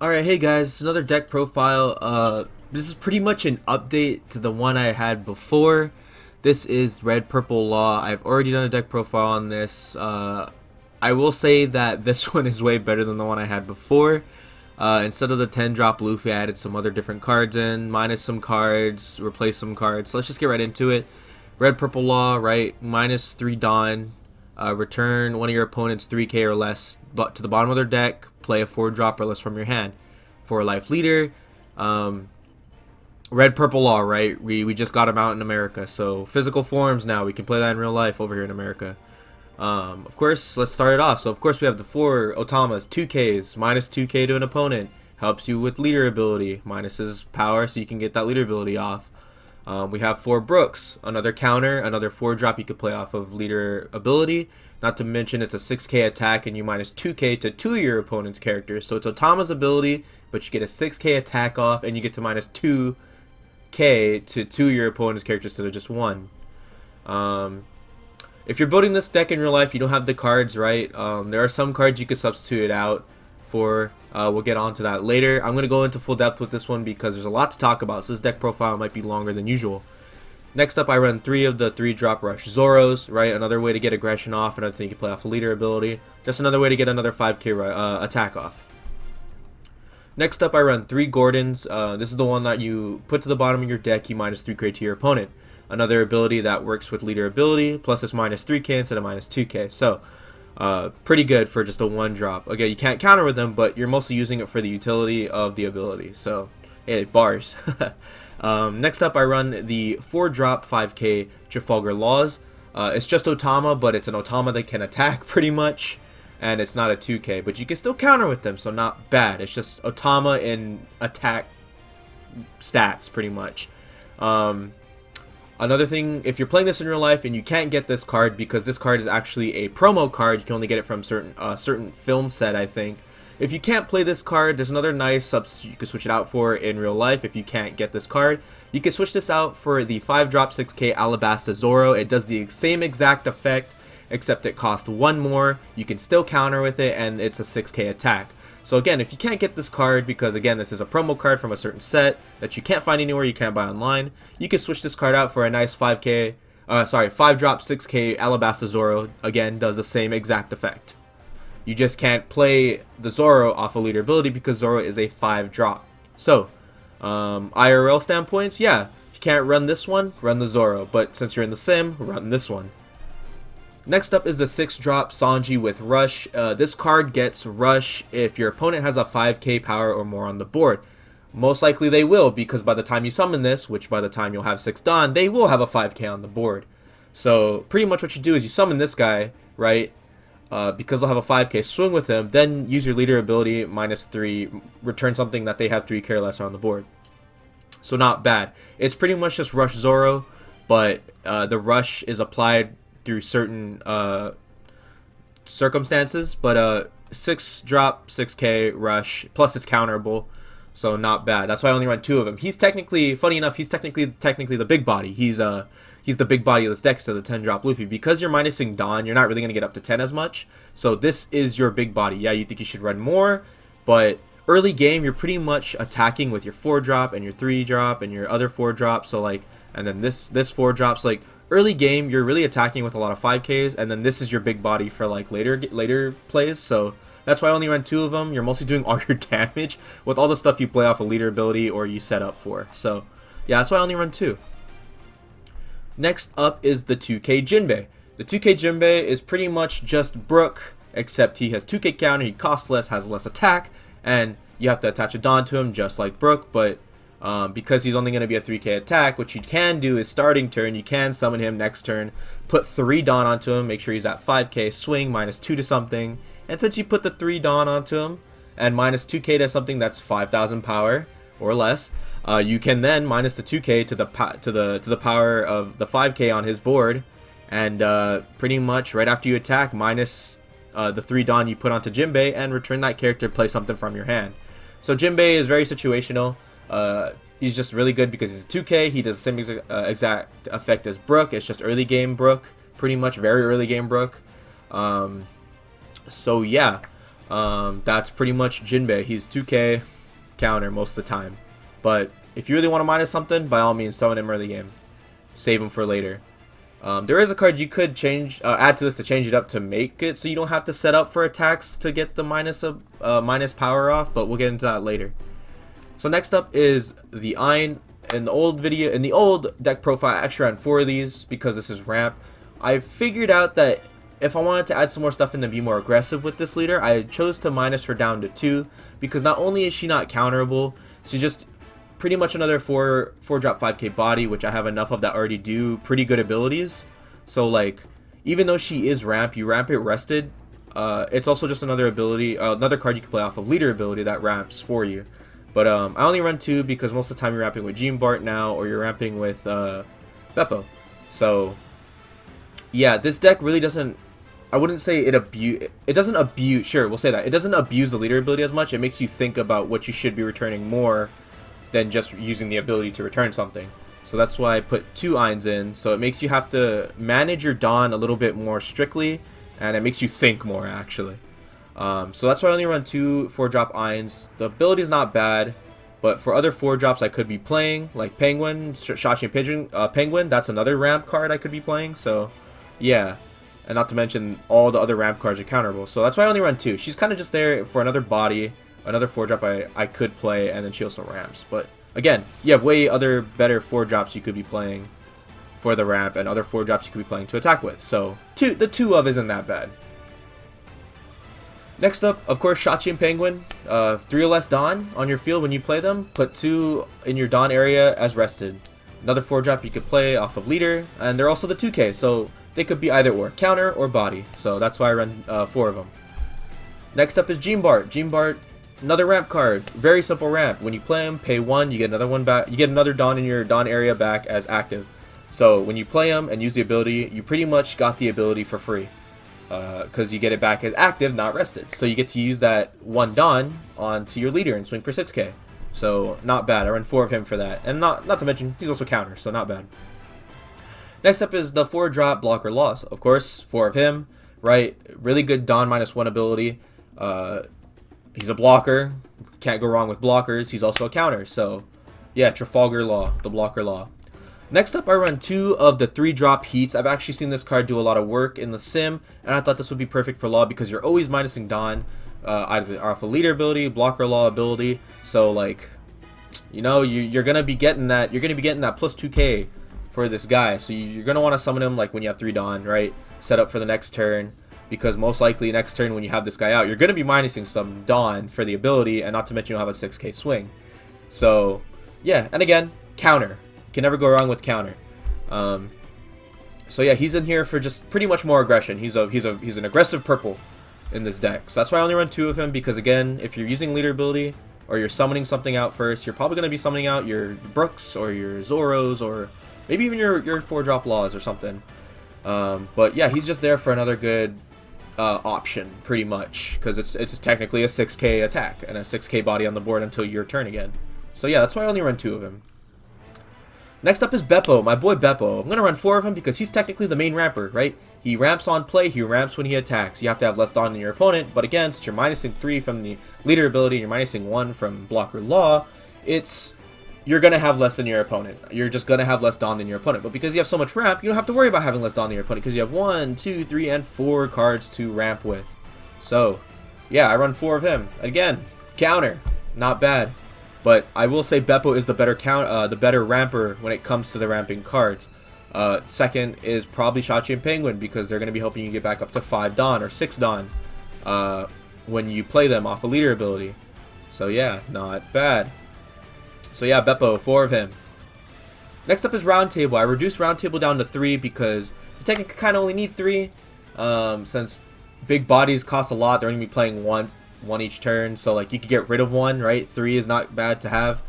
Alright, hey guys, it's another deck profile. This is pretty much an update to the one I had before. This is Red Purple Law. I've already done a deck profile on this. I will say that this one is way better than the one I had before. Instead of the 10 drop Luffy, I added some other different cards in, minus some cards, replace some cards. So let's just get right into it. Red Purple Law, right? Minus 3 Dawn. Return one of your opponent's 3k or less but to the bottom of their deck. Play a 4 drop or less from your hand. For a life leader. Red Purple Law, right? We just got them out in America. So physical forms now. We can play that in real life over here in America. Of course, let's start it off. So of course we have the 4 Otamas, 2Ks, minus 2k to an opponent. Helps you with leader ability. Minus his power so you can get that leader ability off. We have 4 Brooks, another counter, another 4 drop you could play off of leader ability. Not to mention it's a 6k attack and you minus 2k to 2 of your opponent's characters. So it's Otama's ability, but you get a 6k attack off and you get to minus 2k to 2 of your opponent's characters instead of just 1. If you're building this deck in real life, you don't have the cards, right? There are some cards you could substitute it out for. We'll get onto that later. I'm going to go into full depth with this one because there's a lot to talk about, so this deck profile might be longer than usual. Next up, I run 3 of the 3 drop Rush Zoros, right? Another way to get aggression off, another thing you can play off a leader ability. Just another way to get another 5k attack off. Next up, I run 3 Gordons. This is the one that you put to the bottom of your deck, you minus 3k to your opponent. Another ability that works with leader ability, plus it's minus 3k instead of minus 2k. So, pretty good for just a 1 drop. Again, you can't counter with them, but you're mostly using it for the utility of the ability. So, hey, bars. Next up, I run the 4 drop 5k Trafalgar Laws. It's just Otama, but it's an Otama that can attack pretty much. And it's not a 2k, but you can still counter with them, so not bad. It's just Otama in attack stats pretty much. Another thing, if you're playing this in real life and you can't get this card because this card is actually a promo card, you can only get it from certain film set, I think. If you can't play this card, there's another nice substitute you can switch it out for in real life if you can't get this card. You can switch this out for the 5 drop 6k Alabasta Zoro. It does the same exact effect, except it costs 1 more. You can still counter with it, and it's a 6k attack. So again, if you can't get this card, because again, this is a promo card from a certain set that you can't find anywhere, you can't buy online, you can switch this card out for a nice 5 drop 6k Alabasta Zoro. Again, does the same exact effect. You just can't play the Zoro off a leader ability because Zoro is a 5 drop. So, IRL standpoints, yeah, if you can't run this one, run the Zoro. But since you're in the sim, run this one. Next up is the 6 drop Sanji with Rush. This card gets Rush if your opponent has a 5k power or more on the board. Most likely they will, because by the time you summon this, which by the time you'll have 6 Dawn, they will have a 5k on the board. So pretty much what you do is you summon this guy, right? Because they'll have a 5k, swing with him, then use your leader ability, minus 3, return something that they have 3k or less on the board. So not bad. It's pretty much just Rush Zoro, but the Rush is applied through certain circumstances. But 6 drop, 6k Rush, plus it's counterable, so not bad. That's why I only run 2 of him. He's technically, funny enough, he's technically the big body. He's the big body of this deck instead of the 10 drop Luffy. Because you're minusing Dawn, you're not really going to get up to 10 as much. So this is your big body. Yeah, you think you should run more, but early game, you're pretty much attacking with your 4 drop and your 3 drop and your other 4 drop. So like, and then this 4 drops. Like early game, you're really attacking with a lot of 5Ks, and then this is your big body for like later plays. So that's why I only run 2 of them. You're mostly doing all your damage with all the stuff you play off a leader ability or you set up for. So yeah, that's why I only run 2. Next up is the 2k Jinbei. The 2k Jinbei is pretty much just Brook, except he has 2k counter, he costs less, has less attack, and you have to attach a Dawn to him just like Brook, but because he's only going to be a 3k attack, what you can do is starting turn, you can summon him next turn, put 3 Dawn onto him, make sure he's at 5k, swing, minus 2 to something, and since you put the 3 Dawn onto him, and minus 2k to something that's 5,000 power or less, you can then minus the 2k to the power of the 5k on his board, and pretty much right after you attack, minus the 3 Dawn you put onto Jinbei, and return that character, play something from your hand. So Jinbei is very situational. He's just really good because he's a 2k. He does the same exact effect as Brook. It's just early game Brook, pretty much very early game Brook. So yeah, That's pretty much Jinbei. He's 2k counter most of the time. But if you really want to minus something, by all means, summon him early game. Save him for later. There is a card you could change, add to this to change it up to make it so you don't have to set up for attacks to get the minus power off, but we'll get into that later. So next up is the Ein. In the old deck profile, I actually ran 4 of these because this is ramp. I figured out that if I wanted to add some more stuff in and be more aggressive with this leader, I chose to minus her down to 2 because not only is she not counterable, she's just pretty much another 4 drop 5k body, which I have enough of that already do pretty good abilities. So like, even though she is ramp, you ramp it rested. It's also just another ability, another card you can play off of leader ability that ramps for you. But I only run 2 because most of the time you're ramping with Jean Bart now, or you're ramping with Beppo. So yeah, this deck really doesn't, I wouldn't say it doesn't abuse, sure, we'll say that. It doesn't abuse the leader ability as much. It makes you think about what you should be returning more than just using the ability to return something. So that's why I put 2 Eins in. So it makes you have to manage your Dawn a little bit more strictly, and it makes you think more actually. So that's why I only run 2 4-drop Eins. The ability is not bad, but for other 4-drops I could be playing, like Penguin, Shachi and Pigeon, Penguin, that's another ramp card I could be playing, so yeah. And not to mention all the other ramp cards are counterable, so that's why I only run 2. She's kind of just there for another body, another 4-drop I could play, and then she also ramps. But again, you have way other better 4-drops you could be playing for the ramp, and other 4-drops you could be playing to attack with, so the 2 of isn't that bad. Next up, of course, Shachi and Penguin. 3 or less Dawn on your field when you play them. Put 2 in your Dawn area as rested. Another 4-drop you could play off of leader, and they're also the 2k, so they could be either or, counter or body. So that's why I run 4 of them. Next up is Jean Bart. Jean Bart, another ramp card. Very simple ramp. When you play him, pay 1, you get another one back. You get another Dawn in your Dawn area back as active. So when you play him and use the ability, you pretty much got the ability for free. Because you get it back as active, not rested. So you get to use that 1 Dawn onto your leader and swing for 6k. So not bad. I run 4 of him for that. And not to mention, he's also counter, so not bad. Next up is the 4-drop blocker loss. Of course, 4 of him, right? Really good Dawn -1 ability. He's a blocker. Can't go wrong with blockers. He's also a counter. So yeah, Trafalgar Law, the blocker law. Next up, I run 2 of the 3-drop heats. I've actually seen this card do a lot of work in the sim, and I thought this would be perfect for Law because you're always minusing Dawn, either off a leader ability, blocker Law ability. So like, you know, you're gonna be getting that. You're gonna be getting that plus 2k for this guy. So you're gonna want to summon him like when you have 3 Dawn, right? Set up for the next turn, because most likely next turn when you have this guy out, you're gonna be minusing some Dawn for the ability, and not to mention you'll have a 6k swing. So yeah, and again, counter. Can never go wrong with counter. So yeah, he's in here for just pretty much more aggression. He's an aggressive purple in this deck. So that's why I only run 2 of him, because again, if you're using leader ability or you're summoning something out first, you're probably going to be summoning out your Brooks or your Zoros or maybe even your 4-drop Laws or something. But yeah, he's just there for another good option, pretty much, because it's technically a 6k attack and a 6k body on the board until your turn again. So yeah, that's why I only run 2 of him. Next up is Beppo, my boy Beppo. I'm going to run 4 of him because he's technically the main ramper, right? He ramps on play, he ramps when he attacks. You have to have less Dawn than your opponent, but again, since you're minusing 3 from the leader ability, you're minusing 1 from blocker Law, you're going to have less than your opponent. You're just going to have less Dawn than your opponent. But because you have so much ramp, you don't have to worry about having less Dawn than your opponent because you have 1, 2, 3, and 4 cards to ramp with. So, yeah, I run 4 of him. Again, counter. Not bad. But I will say Beppo is the better ramper when it comes to the ramping cards. Second is probably Shachi and Penguin because they're going to be helping you get back up to 5 Dawn or 6 Dawn when you play them off a leader ability. So yeah, not bad. So yeah, Beppo, 4 of him. Next up is Roundtable. I reduced Roundtable down to 3 because you technically kind of only need 3 since big bodies cost a lot. They're going to be playing one each turn, so like you could get rid of 1, right? 3 is not bad to have.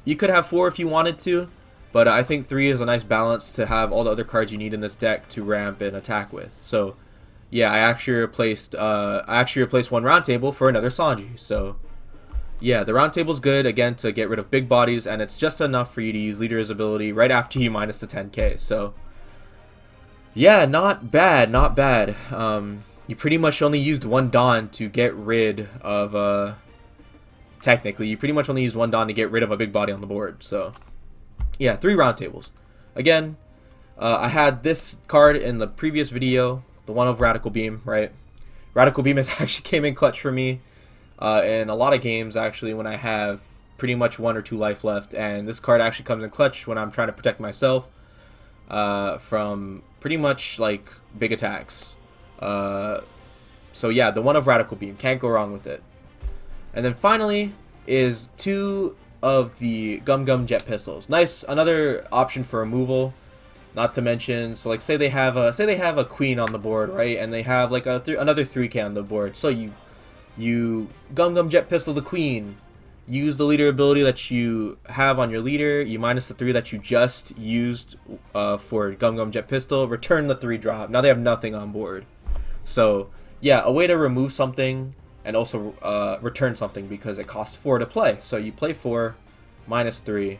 You could have 4 if you wanted to, but I think 3 is a nice balance to have all the other cards you need in this deck to ramp and attack with. So yeah, I actually replaced one Roundtable for another Sanji. So yeah, the Roundtable's good again to get rid of big bodies, and it's just enough for you to use Leader's ability right after you minus the 10k. So yeah, not bad, not bad. you pretty much only used one Dawn to get rid of, technically, you pretty much only used one Dawn to get rid of a big body on the board. So, yeah, 3 round tables. Again, I had this card in the previous video, the one of Radical Beam, right? Radical Beam has actually came in clutch for me in a lot of games, actually, when I have pretty much 1 or 2 life left. And this card actually comes in clutch when I'm trying to protect myself from pretty much, like, big attacks. So yeah, the one of Radical Beam, can't go wrong with it. And then finally is 2 of the Gum Gum Jet Pistols. Nice, another option for removal. Not to mention, so like say they have a queen on the board, right? And they have like another 3k on the board. So you Gum Gum Jet Pistol the queen. Use the leader ability that you have on your leader. You minus the 3 that you just used for Gum Gum Jet Pistol. Return the 3 drop. Now they have nothing on board. So yeah, a way to remove something and also return something because it costs 4 to play. So you play 4, minus 3,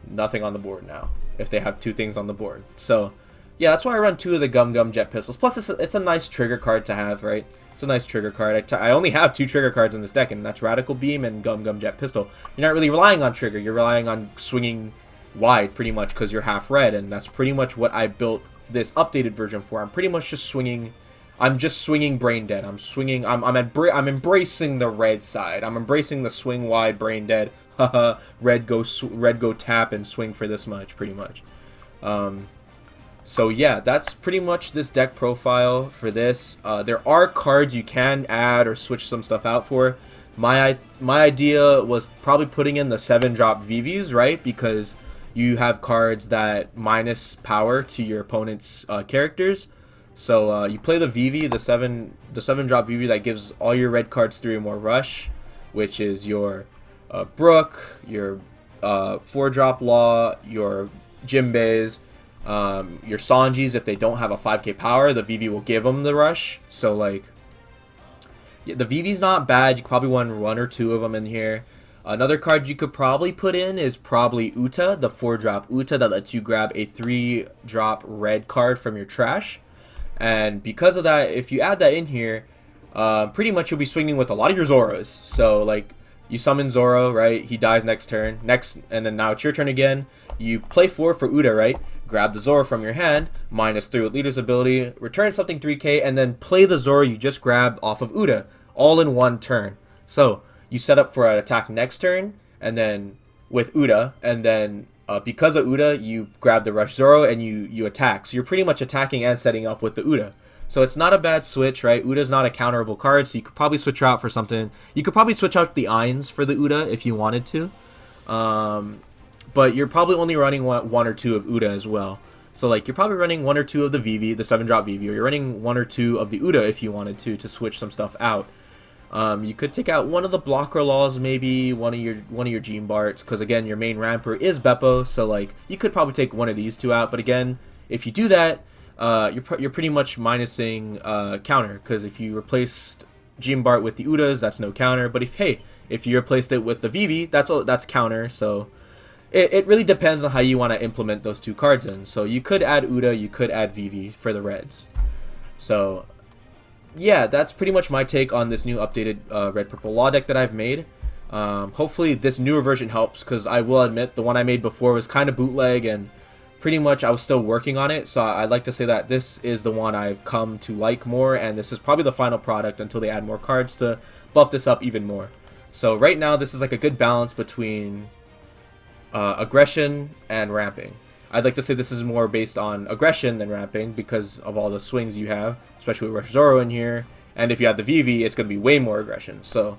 nothing on the board now if they have 2 things on the board. So yeah, that's why I run 2 of the Gum Gum Jet Pistols. Plus it's a nice trigger card to have, right? It's a nice trigger card. I only have 2 trigger cards in this deck, and that's Radical Beam and Gum Gum Jet Pistol. You're not really relying on trigger. You're relying on swinging wide pretty much because you're half red, and that's pretty much what I built this updated version for. I'm pretty much just swinging. I'm just swinging brain dead. I'm swinging. I'm embracing the red side. I'm embracing the swing wide brain dead. Haha. red go tap and swing for this much pretty much. So yeah, that's pretty much this deck profile for this. There are cards you can add or switch some stuff out for. My idea was probably putting in the 7-drop VVs, right? Because you have cards that minus power to your opponent's characters. So you play the VV, the 7-drop VV that gives all your red cards 3 or more rush, which is your Brook, your 4-drop Law, your Jinbeis, your Sanjis. If they don't have a 5k power, the VV will give them the rush. So like, yeah, the VV's not bad. You probably want 1 or 2 of them in here. Another card you could probably put in is probably Uta, the 4-drop Uta that lets you grab a 3-drop red card from your trash. And because of that, if you add that in here, pretty much you'll be swinging with a lot of your Zoras. So like, you summon Zoro, right? He dies next turn. And then now it's your turn again. You play 4 for Uta, right? Grab the Zoro from your hand, minus 3 with leader's ability, return something 3k, and then play the Zoro you just grabbed off of Uta, all in 1 turn. So you set up for an attack next turn, and then with Uta, and then because of Uta, you grab the Rush Zoro and you attack. So you're pretty much attacking and setting up with the Uta. So it's not a bad switch, right? Uda's not a counterable card, so you could probably switch her out for something. You could probably switch out the Eins for the Uda if you wanted to. But you're probably only running 1 or 2 of Uda as well. So like, you're probably running 1 or 2 of the VV, the 7-drop VV, or you're running 1 or 2 of the Uda if you wanted to switch some stuff out. You could take out 1 of the blocker laws, maybe one of your Gene Barts, because again, your main ramper is Beppo, so like, you could probably take 1 of these 2 out. But again, if you do that, you're pretty much minusing counter, because if you replaced Gene Bart with the Udas, that's no counter. But if you replaced it with the VV, that's counter. So it really depends on how you want to implement those 2 cards in. So you could add Uda, you could add VV for the reds. So yeah, that's pretty much my take on this new updated red purple law deck that I've made. Hopefully this newer version helps, because I will admit the one I made before was kind of bootleg and pretty much I was still working on it. So I'd like to say that this is the one I've come to like more, and this is probably the final product until they add more cards to buff this up even more. So right now this is like a good balance between aggression and ramping. I'd like to say this is more based on aggression than ramping because of all the swings you have, especially with Rush Zoro in here. And if you have the VV, it's going to be way more aggression. So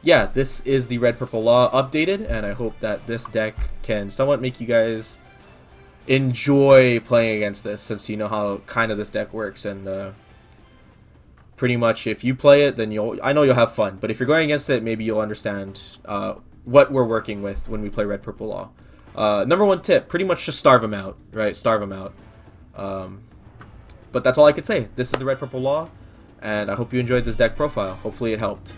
yeah, this is the Red Purple Law updated, and I hope that this deck can somewhat make you guys enjoy playing against this, since you know how kind of this deck works. And pretty much if you play it, then I know you'll have fun. But if you're going against it, maybe you'll understand what we're working with when we play Red Purple Law. Number 1 tip, pretty much just starve them out, right? Starve them out. But that's all I could say. This is the Red Purple Law, and I hope you enjoyed this deck profile. Hopefully it helped.